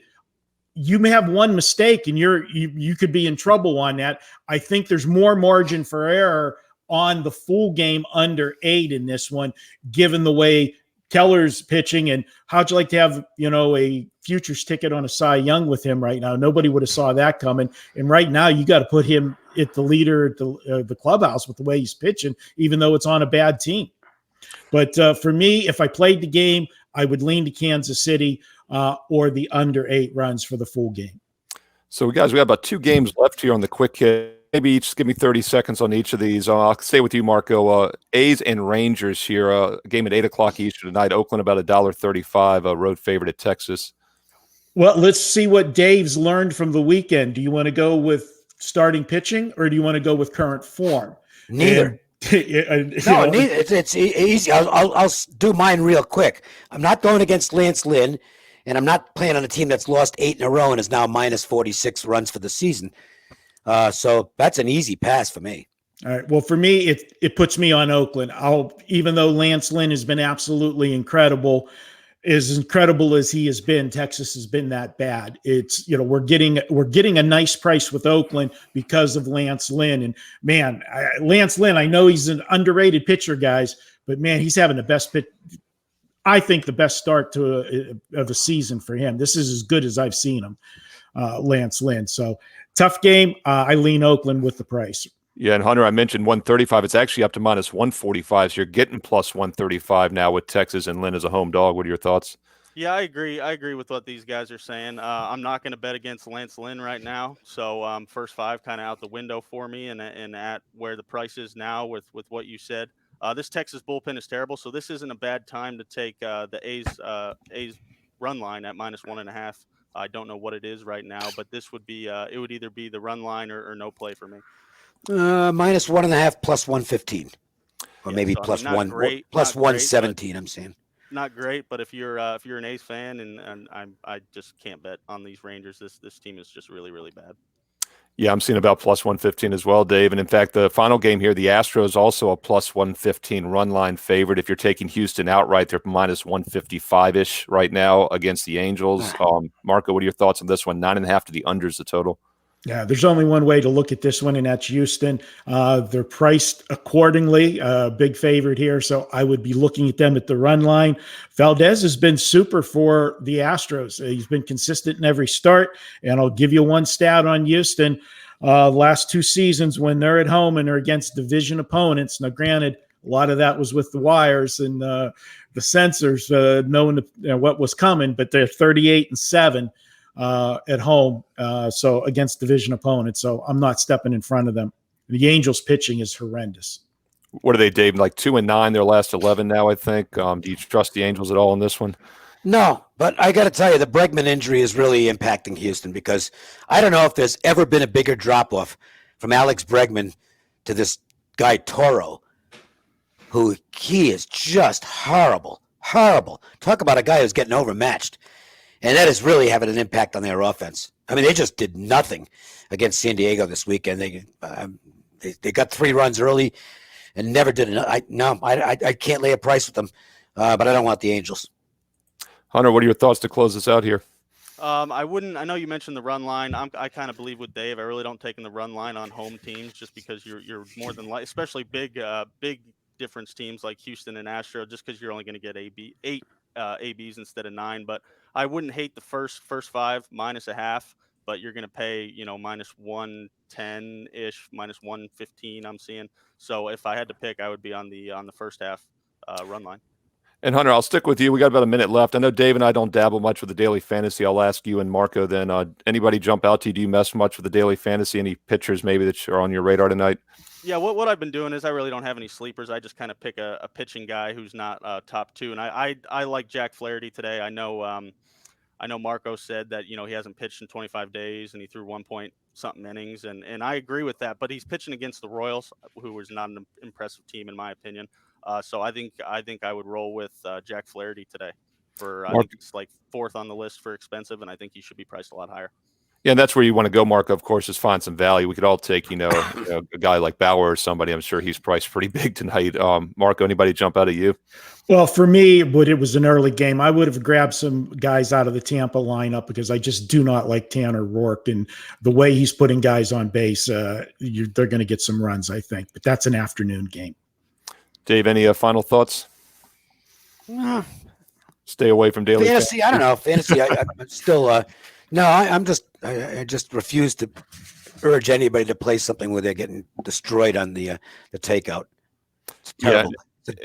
you may have one mistake and you could be in trouble on that. I think there's more margin for error on the full game under 8 in this one, given the way Keller's pitching, and how'd you like to have, a futures ticket on a Cy Young with him right now? Nobody would have saw that coming. And right now you got to put him at the leader at the clubhouse with the way he's pitching, even though it's on a bad team. But for me, if I played the game, I would lean to Kansas City or the under 8 runs for the full game. So, guys, we have about 2 games left here on the quick hit. Maybe each give me 30 seconds on each of these. I'll stay with you, Marco. A's and Rangers here. A game at 8 o'clock Eastern tonight. Oakland about $1.35, a road favorite at Texas. Well, let's see what Dave's learned from the weekend. Do you want to go with starting pitching or do you want to go with current form? Neither. No, neither. It's easy. I'll do mine real quick. I'm not going against Lance Lynn, and I'm not playing on a team that's lost 8 in a row and is now minus 46 runs for the season. So that's an easy pass for me. All right. Well, for me, it puts me on Oakland. Even though Lance Lynn has been absolutely incredible, as incredible as he has been, Texas has been that bad. It's, we're getting a nice price with Oakland because of Lance Lynn. And man, Lance Lynn, I know he's an underrated pitcher, guys, but man, he's having the best pitch. I think the best start of a season for him. This is as good as I've seen him, Lance Lynn. So tough game. I lean Oakland with the price. Yeah, and Hunter, I mentioned 135. It's actually up to minus 145. So you're getting plus 135 now with Texas and Lynn as a home dog. What are your thoughts? Yeah, I agree. I agree with what these guys are saying. I'm not going to bet against Lance Lynn right now. So first 5 kind of out the window for me, and at where the price is now with what you said. This Texas bullpen is terrible, so this isn't a bad time to take the A's run line at minus 1.5. I don't know what it is right now, but this would be it would either be the run line or no play for me. Minus 1.5 plus 115, or Yeah, maybe so, plus not 1 great, plus not great, 117. I'm saying not great, but if you're an A's fan, and I just can't bet on these Rangers. This team is just really, really bad. Yeah, I'm seeing about plus 115 as well, Dave. And in fact, the final game here, the Astros also a plus 115 run line favorite. If you're taking Houston outright, they're minus 155-ish right now against the Angels. Marco, what are your thoughts on this one? 9.5 to the unders the total. Yeah, there's only one way to look at this one, and that's Houston. They're priced accordingly, big favorite here, so I would be looking at them at the run line. Valdez has been super for the Astros. He's been consistent in every start, and I'll give you one stat on Houston. Last 2 seasons when they're at home and they're against division opponents, now granted, a lot of that was with the wires and the sensors knowing what was coming, but they're 38-7. At home, so against division opponents. So I'm not stepping in front of them. The Angels pitching is horrendous. What are they, Dave? Like 2-9 their last 11 now, I think. Do you trust the Angels at all in this one? no, but I got to tell you, the Bregman injury is really impacting Houston because I don't know if there's ever been a bigger drop off from Alex Bregman to this guy Toro, who he is just horrible. Talk about a guy who's getting overmatched. And that is really having an impact on their offense. I mean, they just did nothing against San Diego this weekend. They got 3 runs early and never did it. I can't lay a price with them, but I don't want the Angels. Hunter, what are your thoughts to close this out here? I wouldn't. I know you mentioned the run line. I kind of believe with Dave. I really don't take in the run line on home teams just because you're more than likely, especially big difference teams like Houston and Astros, just because you're only going to get 8 ABs instead of 9. But I wouldn't hate the first 5 minus a half, but you're going to pay, minus 110-ish, minus 115 I'm seeing. So if I had to pick, I would be on the first half run line. And Hunter, I'll stick with you. We got about a minute left. I know Dave and I don't dabble much with the daily fantasy. I'll ask you and Marco then. Anybody jump out to you? Do you mess much with the daily fantasy? Any pitchers maybe that are on your radar tonight? Yeah, what I've been doing is I really don't have any sleepers. I just kind of pick a pitching guy who's not top 2, and I like Jack Flaherty today. I know Marco said that he hasn't pitched in 25 days and he threw 1-point-something innings, and I agree with that. But he's pitching against the Royals, who is not an impressive team in my opinion. So I think I would roll with Jack Flaherty today. I think it's like 4th on the list for expensive, and I think he should be priced a lot higher. Yeah, and that's where you want to go, Marco, of course, is find some value. We could all take, a guy like Bauer or somebody. I'm sure he's priced pretty big tonight. Marco, anybody jump out at you? Well, for me, it was an early game. I would have grabbed some guys out of the Tampa lineup because I just do not like Tanner Rourke. And the way he's putting guys on base, they're going to get some runs, I think. But that's an afternoon game. Dave, any final thoughts? Stay away from daily fantasy. I don't know fantasy. I'm still no. I just refuse to urge anybody to play something where they're getting destroyed on the takeout. It's terrible.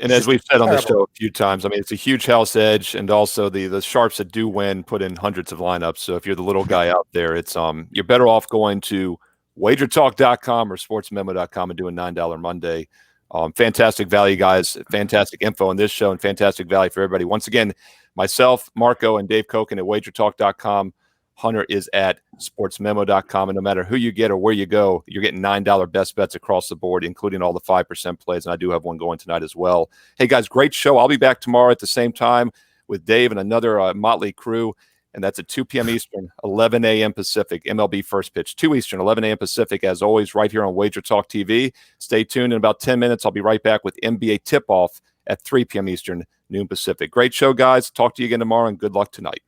And as we've said on the show a few times, I mean, it's a huge house edge, and also the sharps that do win put in hundreds of lineups. So if you're the little guy out there, it's you're better off going to wagertalk.com or sportsmemo.com and doing $9 Monday. Fantastic value, guys. Fantastic info on this show and fantastic value for everybody. Once again, myself, Marco, and Dave Koken at wagertalk.com. Hunter is at sportsmemo.com. And no matter who you get or where you go, you're getting $9 best bets across the board, including all the 5% plays. And I do have one going tonight as well. Hey, guys, great show. I'll be back tomorrow at the same time with Dave and another motley crew. And that's at 2 p.m. Eastern, 11 a.m. Pacific, MLB First Pitch. 2 Eastern, 11 a.m. Pacific, as always, right here on Wager Talk TV. Stay tuned. In about 10 minutes, I'll be right back with NBA Tip-Off at 3 p.m. Eastern, noon Pacific. Great show, guys. Talk to you again tomorrow, and good luck tonight.